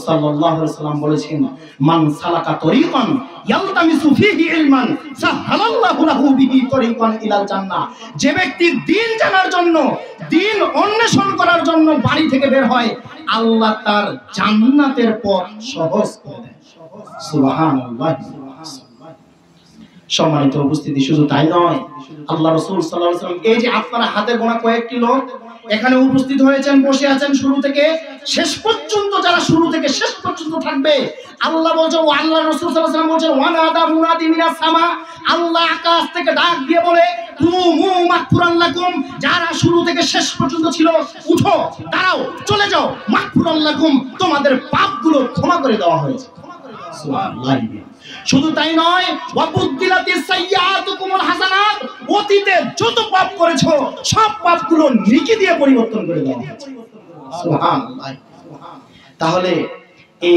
সাল্লাল্লাহু আলাইহি ওয়াসাল্লাম বলেছেন, মান সালাকা তরিকান ইয়ালতামিসু ফীহি ইলমান সাহালাল্লাহু লাহু বিহি তরিকান ইলাল জান্নাহ। যে ব্যক্তি দ্বীন জানার জন্য, দ্বীন অন্বেষণ করার জন্য বাড়ি থেকে বের হয়, আল্লাহ তার জান্নাতের পথ সহজ করে দেন। সুবহানাল্লাহ। সম্মানিত উপস্থিতি, শুধু তাই নয়, আল্লাহ রাসূল সাল্লাল্লাহু আলাইহি ওয়াসাল্লাম এই যে আপনারা হাতে গোনা কয়েকটি লোক এখানে উপস্থিত হয়েছেন, বসে আছেন শুরু থেকে শেষ পর্যন্ত, যারা শুরু থেকে শেষ পর্যন্ত থাকবে, আল্লাহ বলছেন, ও আল্লাহ রাসূল সাল্লাল্লাহু আলাইহি ওয়াসাল্লাম বলছেন, ওয়ানাদা মুনাদি মিনাস সামা, আল্লাহ আকাশ থেকে ডাক দিয়ে বলে, কুমু মাগফুরান লাকুম, যারা শুরু থেকে শেষ পর্যন্ত ছিল, উঠো, দাঁড়াও, চলে যাও, মাগফুরান লাকুম, তোমাদের পাপগুলো ক্ষমা করে দেওয়া হয়েছে। সুবহানাল্লাহ। শুধু তাই নয়, ওয়াবুদ্দিলাতিস সাইয়্যাতুকুমুল হাসানাত, অতীতে যত পাপ করেছো সব পাপগুলো নেকি দিয়ে পরিবর্তন করে দেওয়া হয়েছে। সুবহানাল্লাহ। তাহলে এই